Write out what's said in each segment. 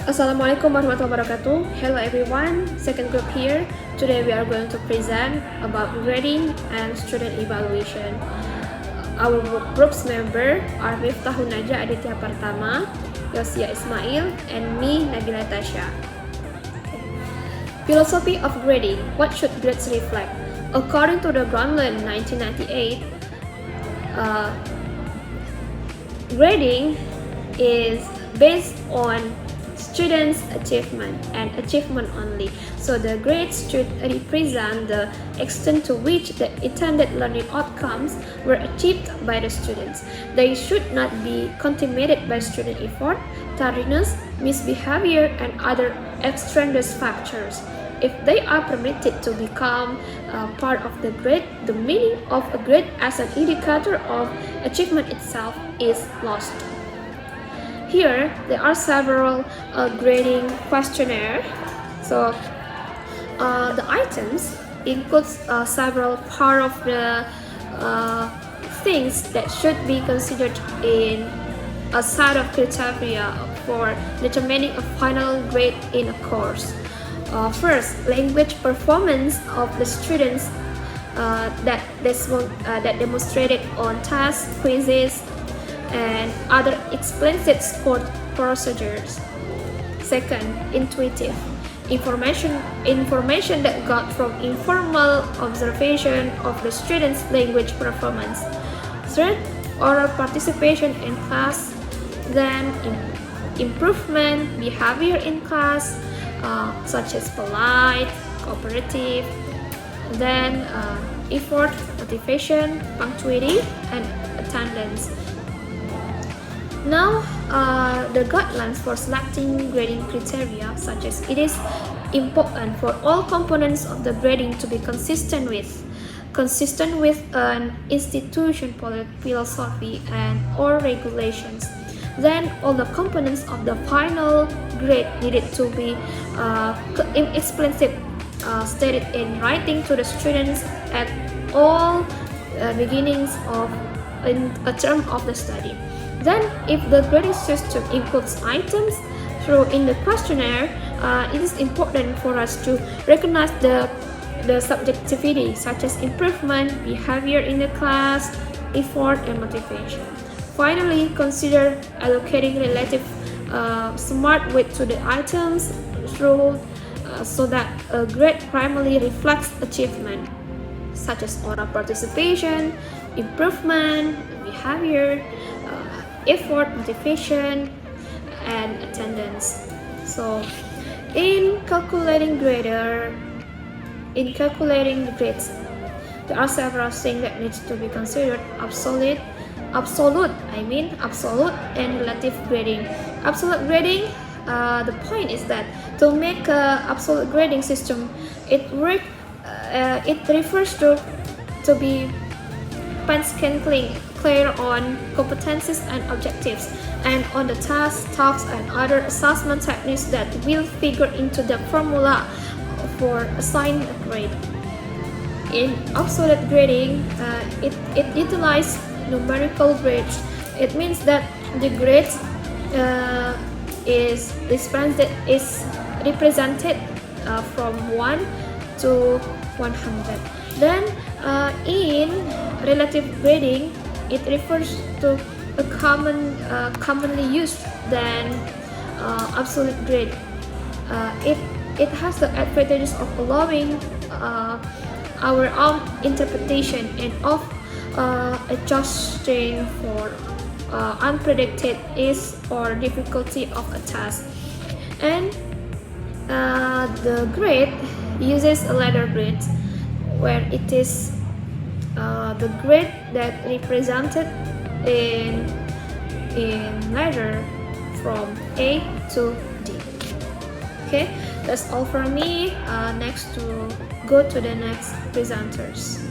Assalamualaikum warahmatullahi wabarakatuh. Hello everyone, second group here. Today we are going to present about grading and student evaluation. Our group's member are Miftahun Najah Aditya Partama, Yosia Ismail, and me Nabila Tasha. Philosophy of grading. What should grades reflect? According to the Gronlund 1998, grading is based on students' achievement and achievement only. So the grades should represent the extent to which the intended learning outcomes were achieved by the students. They should not be contaminated by student effort, tardiness, misbehavior, and other extraneous factors. If they are permitted to become part of the grade, the meaning of a grade as an indicator of achievement itself is lost. Here, there are several grading questionnaires. So, the items includes several part of the things that should be considered in a set of criteria for determining a final grade in a course. First, language performance of the students that demonstrated on tests, quizzes, and other explicit scored procedures. Second, intuitive information that got from informal observation of the student's language performance. Third, oral participation in class. Then, improvement behavior in class, such as polite, cooperative. Then, effort, motivation, punctuality, and attendance. Now, the guidelines for selecting grading criteria, such as it is important for all components of the grading to be consistent with an institution philosophy and or regulations. Then, all the components of the final grade needed to be explicitly stated in writing to the students at all beginnings of a term of the study. Then, if the grading system includes items through in the questionnaire, it is important for us to recognize the subjectivity, such as improvement, behavior in the class, effort, and motivation. Finally, consider allocating relative smart weight to the items through so that a grade primarily reflects achievement, such as oral participation, improvement, behavior, effort, motivation, and attendance. So, in calculating grades, there are several things that needs to be considered: absolute and relative grading. Absolute grading, the point is that to make an absolute grading system, it refers to be painstakingly clear on competencies and objectives, and on the tasks, and other assessment techniques that will figure into the formula for assigning a grade. In absolute grading, it utilizes numerical grades. It means that the grade is represented from 1 to 100. Then, in relative grading, it refers to a commonly used than absolute grade. It has the advantages of allowing our own interpretation and of adjusting for unpredicted ease or difficulty of a task. And the grade uses a letter grade, where it is the grade that represented in letter from A to D. Okay, that's all for me. Next, to go to the next presenters.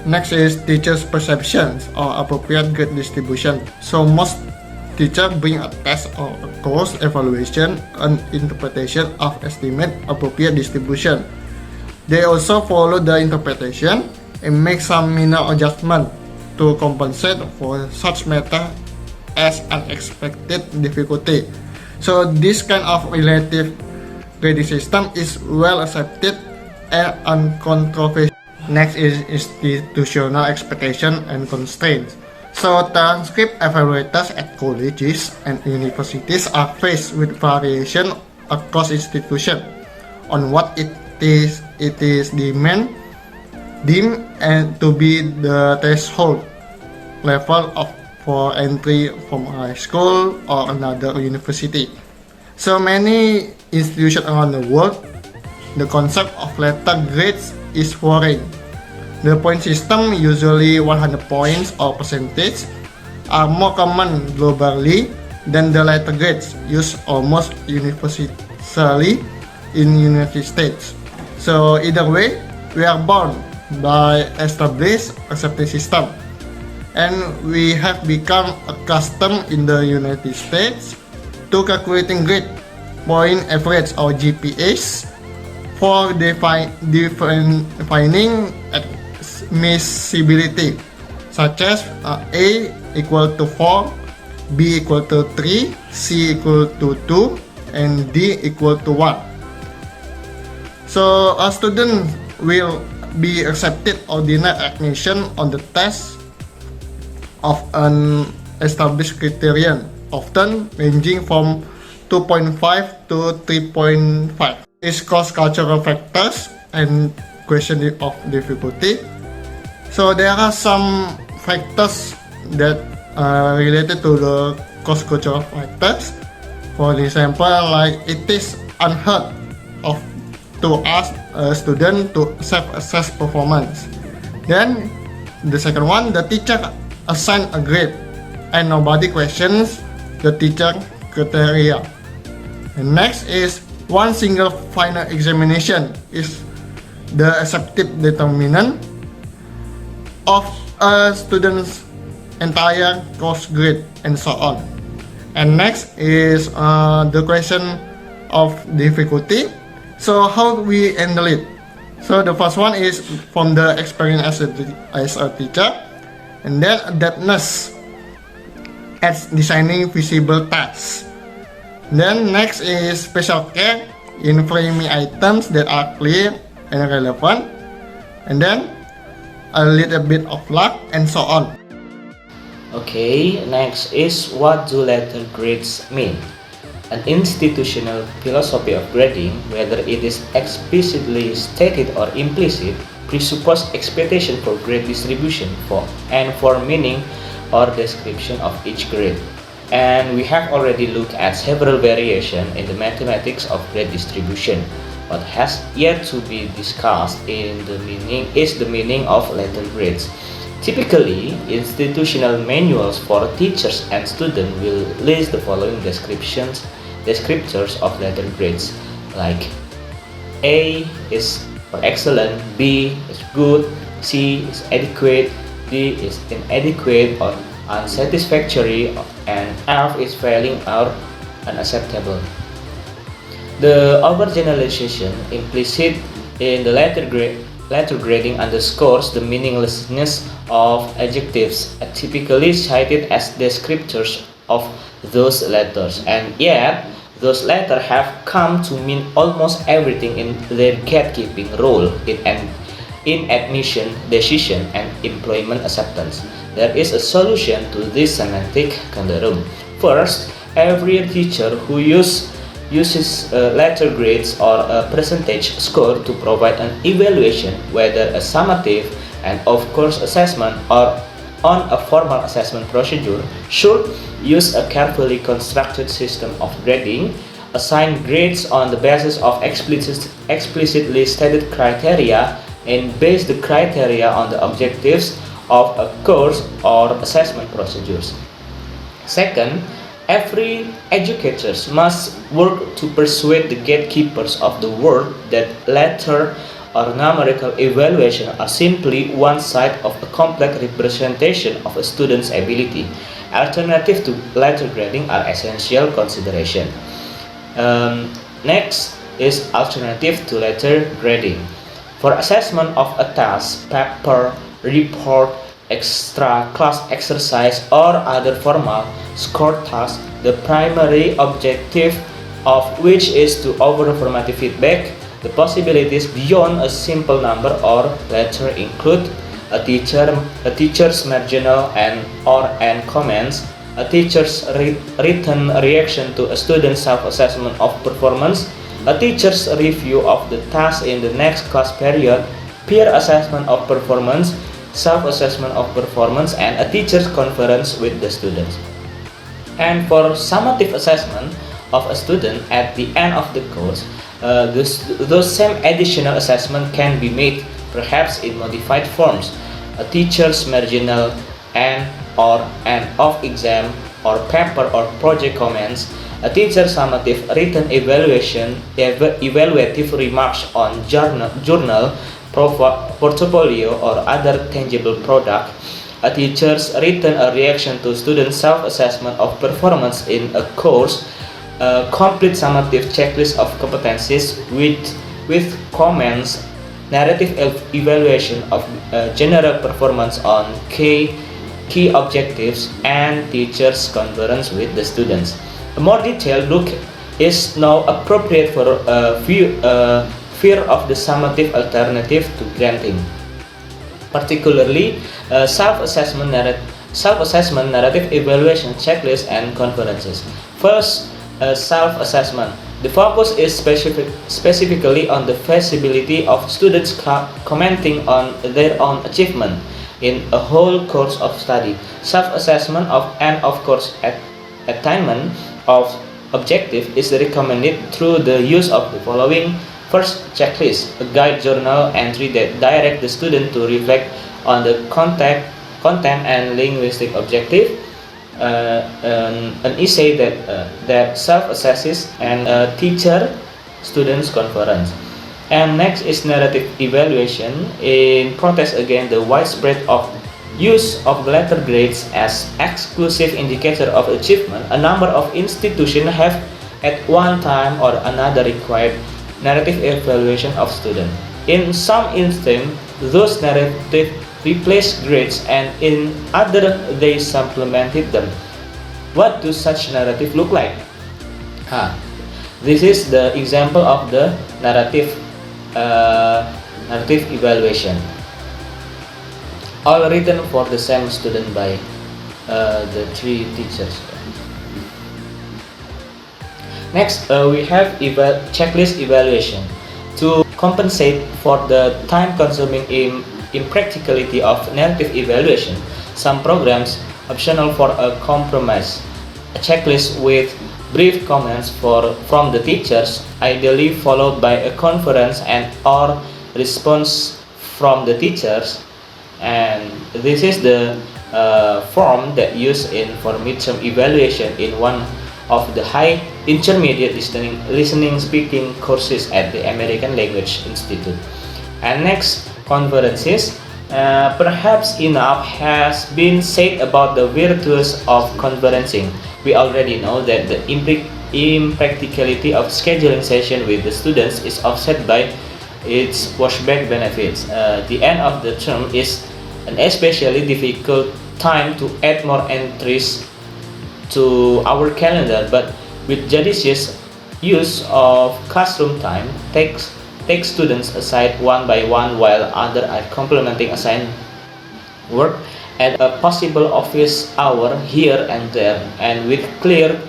Next is teachers' perceptions or appropriate grade distribution. So most teachers bring a test or a course evaluation and interpretation of estimate appropriate distribution. They also follow the interpretation and make some minor adjustment to compensate for such matter as unexpected difficulty. So this kind of relative grading system is well accepted and uncontroversial. Next is institutional expectation and constraints. So transcript evaluators at colleges and universities are faced with variation across institutions on what it is deemed and to be the threshold level for entry from high school or another university. So many institutions around the world, the concept of letter grades is foreign. The point system, usually 100 points or percentage, are more common globally than the letter grades used almost universally in United States. So either way, we are bound by established accepting system, and we have become accustomed in the United States to calculating grade point average or GPAs for defining admissibility, such as A equal to 4, B equal to 3, C equal to 2, and D equal to 1. So a student will be accepted or denied admission on the test of an established criterion, often ranging from 2.5 to 3.5. It's cross-cultural factors and question of difficulty. So there are some factors that are related to the cross-cultural factors. For example, like it is unheard of to ask a student to self-assess performance. Then the second one, the teacher assign a grade and nobody questions the teacher criteria. And next is one single final examination is the accepted determinant of a student's entire course grade and so on. And next is the question of difficulty. So how do we handle it? So the first one is from the experience as a teacher, and then adeptness at designing visible tasks. Then next is special care in framing items that are clear and relevant, and then a little bit of luck and so on. Okay, next is what do letter grades mean? An institutional philosophy of grading, whether it is explicitly stated or implicit, presupposes expectation for grade distribution for meaning or description of each grade. And we have already looked at several variations in the mathematics of grade distribution. What has yet to be discussed is the meaning of letter grades. Typically, institutional manuals for teachers and students will list the following descriptors of letter grades, like A is for excellent, B is good, C is adequate, D is inadequate or unsatisfactory, and F is failing or unacceptable. The overgeneralization implicit in the letter grading underscores the meaninglessness of adjectives typically cited as descriptors of those letters, and yet those letters have come to mean almost everything in their gatekeeping role in admission, decision, and employment acceptance. There is a solution to this semantic conundrum. First, every teacher who uses letter grades or a percentage score to provide an evaluation, whether a summative and of course assessment or on a formal assessment procedure, should use a carefully constructed system of grading, assign grades on the basis of explicitly stated criteria, and base the criteria on the objectives of a course or assessment procedures. Second, every educator must work to persuade the gatekeepers of the world that letter or numerical evaluation are simply one side of a complex representation of a student's ability. Alternatives to letter grading are essential consideration. Next is alternative to letter grading. For assessment of a task, paper, report, extra class exercise, or other formal score tasks, the primary objective of which is to offer formative feedback. The possibilities beyond a simple number or letter include a teacher's marginal and comments, a teacher's written reaction to a student's self-assessment of performance, a teacher's review of the task in the next class period, peer assessment of performance, self-assessment of performance, and a teacher's conference with the students. And for summative assessment of a student at the end of the course, those same additional assessment can be made, perhaps in modified forms: a teacher's marginal and or an off exam or paper or project comments, a teacher's summative written evaluative remarks on journal, portfolio, or other tangible product, a teacher's written reaction to student self-assessment of performance in a course, a complete summative checklist of competencies with comments, narrative evaluation of general performance on key objectives, and teachers' conference with the students. A more detailed look is now appropriate for fear of the summative alternative to granting, particularly self-assessment narrative evaluation checklists and conferences. First, self-assessment. The focus is specifically on the feasibility of students commenting on their own achievement in a whole course of study. Self-assessment and of course attainment of objective is recommended through the use of the following. First, checklist, a guide journal entry that direct the student to reflect on the content and linguistic objective. An essay that self-assesses, and a teacher-students conference. And next is narrative evaluation. In protest against the widespread use of letter grades as exclusive indicator of achievement, a number of institutions have at one time or another required narrative evaluation of students. In some instances, those narratives replaced grades, and in other they supplemented them. What do such narrative look like? This is the example of the narrative evaluation, all written for the same student by the three teachers. Next, we have checklist evaluation. To compensate for the time-consuming impracticality of narrative evaluation, some programs optional for a compromise. A checklist with brief comments from the teachers, ideally followed by a conference and or response from the teachers. And this is the form that used for midterm evaluation in one of the high intermediate listening speaking courses at the American Language Institute. And next, conferences. Perhaps enough has been said about the virtues of conferencing. We already know that the impracticality of scheduling session with the students is offset by its washback benefits. The end of the term is an especially difficult time to add more entries to our calendar, but with judicious use of classroom time, take students aside one by one while others are complementing assigned work at a possible office hour here and there, and with clear,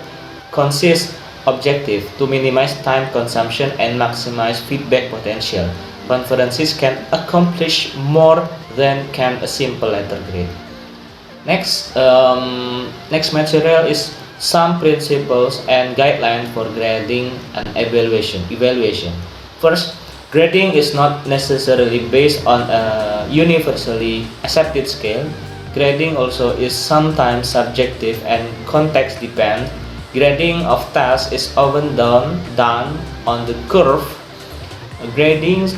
concise objective to minimize time consumption and maximize feedback potential. Conferences can accomplish more than can a simple letter grade. Next material is some principles and guidelines for grading and evaluation. First, grading is not necessarily based on a universally accepted scale. Grading also is sometimes subjective and context dependent. Grading of tasks is often done on the curve. Grades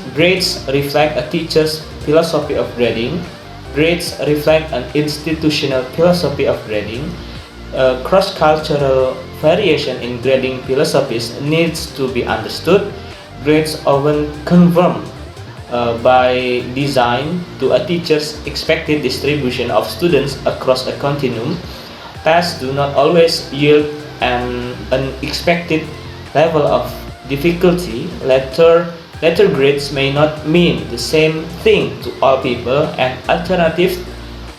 reflect a teacher's philosophy of grading. Grades reflect an institutional philosophy of grading. Cross-cultural variation in grading philosophies needs to be understood. Grades often confirm by design to a teacher's expected distribution of students across a continuum, tests do not always yield an unexpected level of difficulty. Letter grades may not mean the same thing to all people, and alternatives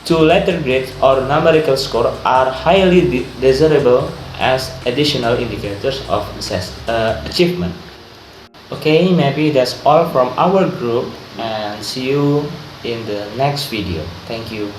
to letter grades or numerical score are highly desirable as additional indicators of achievement. Okay, maybe that's all from our group, and see you in the next video. Thank you.